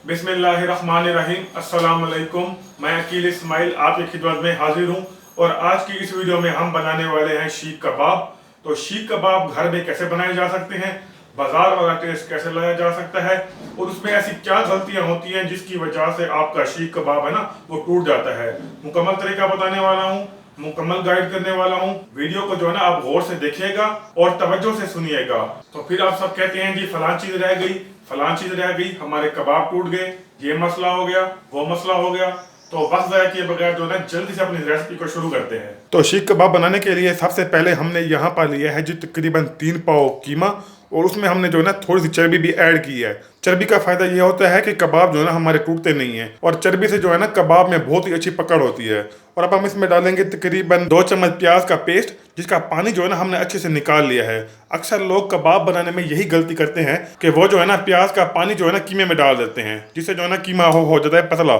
बिस्मिल्लाहिर्रहमानिर्रहीम। अस्सलाम वालेकुम। मैं अकील इस्माइल आपकी खिदमत में हाजिर हूँ और आज की इस वीडियो में हम बनाने वाले हैं शीख कबाब। तो शीख कबाब घर में कैसे बनाए जा सकते हैं, बाजार वाला टेस्ट कैसे लाया जा सकता है और उसमें ऐसी क्या गलतियां होती हैं जिसकी वजह से आपका शीख कबाब है ना वो टूट जाता है। मुकम्मल तरीका बताने वाला हूँ, मुकम्मल गाइड करने वाला हूँ। वीडियो को जो है ना आप गौर से देखिएगा और तवज्जो से सुनिएगा। तो फिर आप सब कहते हैं जी फलां चीज रह गई, फलां चीज रह गई, हमारे कबाब टूट गए, ये मसला हो गया, वो मसला हो गया। तो वक्त ज़ाया किए बगैर जो है जल्दी से अपनी रेसिपी को शुरू करते हैं। तो शीख कबाब बनाने के लिए सबसे पहले हमने यहाँ पर लिया है जी तकरीबन 3 पाव कीमा और उसमें हमने जो है ना थोड़ी सी चर्बी भी ऐड की है। चर्बी का फायदा ये होता है कि कबाब जो है ना हमारे टूटते नहीं है और चर्बी से जो है ना कबाब में बहुत ही अच्छी पकड़ होती है। और अब हम इसमें डालेंगे तकरीबन 2 चम्मच प्याज का पेस्ट, जिसका पानी जो है ना हमने अच्छे से निकाल लिया है। अक्सर लोग कबाब बनाने में यही गलती करते हैं कि वो जो है ना प्याज का पानी जो है ना कीमे में डाल देते हैं, जिससे जो है ना कीमा हो जाता है पतला।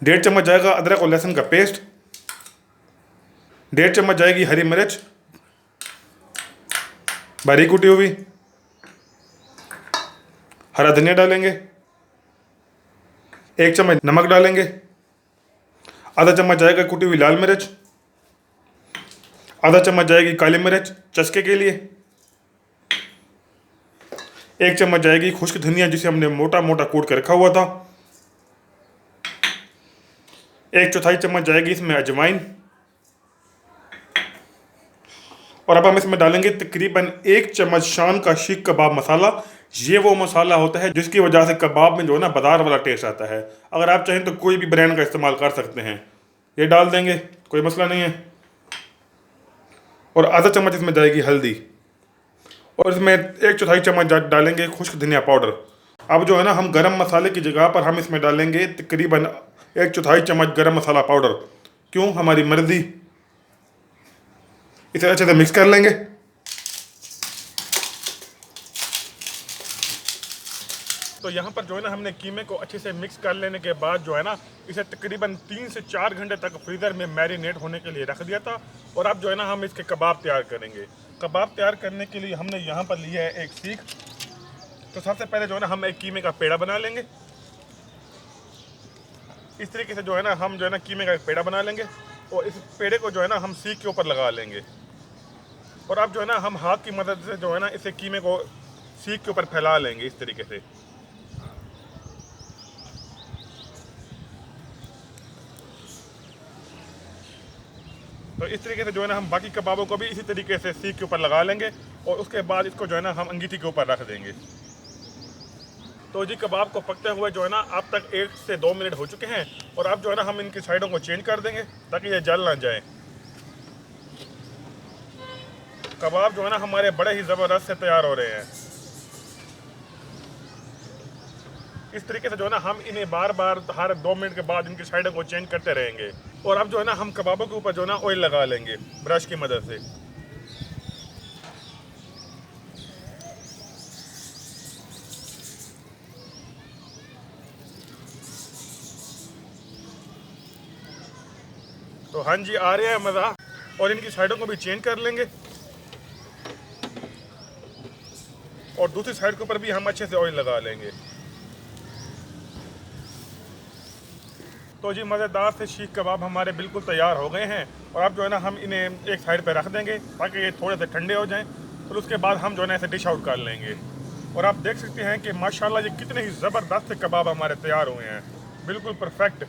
1.5 चम्मच जाएगा अदरक और लहसुन का पेस्ट, 1.5 चम्मच जाएगी हरी मिर्च बारीक कुटी हुई, हरा धनिया डालेंगे, 1 चम्मच नमक डालेंगे, आधा चम्मच जाएगा कुटी हुई लाल मिर्च, आधा चम्मच जाएगी काली मिर्च चस्के के लिए, 1 चम्मच जाएगी खुश्क धनिया जिसे हमने मोटा मोटा कूट कर रखा हुआ था, 1/4 चम्मच जाएगी इसमें अजवाइन और अब हम इसमें डालेंगे तकरीबन 1 चम्मच शान का शीख कबाब मसाला। ये वो मसाला होता है जिसकी वजह से कबाब में जो है ना बाजार वाला टेस्ट आता है। अगर आप चाहें तो कोई भी ब्रांड का इस्तेमाल कर सकते हैं, ये डाल देंगे, कोई मसला नहीं है। और आधा चम्मच इसमें जाएगी हल्दी और इसमें 1/4 चम्मच डालेंगे खुश्क धनिया पाउडर। अब जो है ना हम गरम मसाले की जगह पर हम इसमें डालेंगे तकरीबन 1/4 चम्मच गरम मसाला पाउडर। क्यों, हमारी मर्जी। इसे अच्छे से मिक्स कर लेंगे। तो यहाँ पर जो है ना हमने कीमे को अच्छे से मिक्स कर लेने के बाद जो है ना इसे तकरीबन 3 से 4 घंटे तक फ्रीज़र में मैरिनेट होने के लिए रख दिया था। और अब जो है ना हम इसके कबाब तैयार करेंगे। कबाब तैयार करने के लिए हमने यहाँ पर लिया है एक सीख। तो सबसे पहले जो है ना हम एक कीमे का पेड़ा बना लेंगे। इस तरीके से जो है ना हम जो है ना कीमे का एक पेड़ा बना लेंगे और इस पेड़े को जो है ना हम सीख के ऊपर लगा लेंगे। और अब जो है ना हम हाथ की मदद से जो है ना इसे कीमे को सीख के ऊपर फैला लेंगे इस तरीके से। तो इस तरीके से जो है ना हम बाकी कबाबों को भी इसी तरीके से सीख के ऊपर लगा लेंगे और उसके बाद इसको जो है ना हम अंगीठी के ऊपर रख देंगे। तो जी कबाब को पकते हुए जो है ना अब तक 1 से 2 मिनट हो चुके हैं और अब जो है ना हम इनकी साइडों को चेंज कर देंगे ताकि ये जल ना जाए। कबाब जो है ना हमारे बड़े ही ज़बरदस्त से तैयार हो रहे हैं। इस तरीके से जो है ना हम इन्हें बार बार हर 2 मिनट के बाद इनकी साइडों को चेंज करते रहेंगे। और अब जो है ना हम कबाबों के ऊपर जो है ना ऑयल लगा लेंगे ब्रश की मदद से। तो हाँ जी, आ रहा है मज़ा। और इनकी साइडों को भी चेंज कर लेंगे और दूसरी साइड के ऊपर भी हम अच्छे से ऑयल लगा लेंगे। तो जी मज़ेदार से शीख कबाब हमारे बिल्कुल तैयार हो गए हैं और अब जो है ना हम इन्हें एक साइड पे रख देंगे ताकि ये थोड़े से ठंडे हो जाएं। और उसके बाद हम जो है ना इसे डिश आउट कर लेंगे। और आप देख सकते हैं कि माशाल्लाह ये कितने ही ज़बरदस्त से कबाब हमारे तैयार हुए हैं, बिल्कुल परफेक्ट।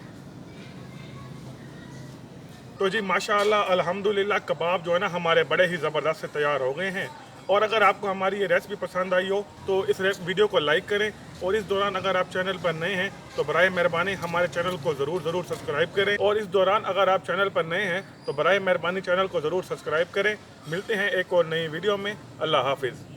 तो जी माशाल्लाह अल्हम्दुलिल्लाह कबाब जो है ना हमारे बड़े ही ज़बरदस्त से तैयार हो गए हैं। और अगर आपको हमारी ये रेसिपी पसंद आई हो तो इस वीडियो को लाइक करें और इस दौरान अगर आप चैनल पर नए हैं तो बराए मेहरबानी हमारे चैनल को ज़रूर सब्सक्राइब करें। और इस दौरान अगर आप चैनल पर नए हैं तो बराए मेहरबानी चैनल को ज़रूर सब्सक्राइब करें। मिलते हैं एक और नई वीडियो में। अल्लाह हाफिज़।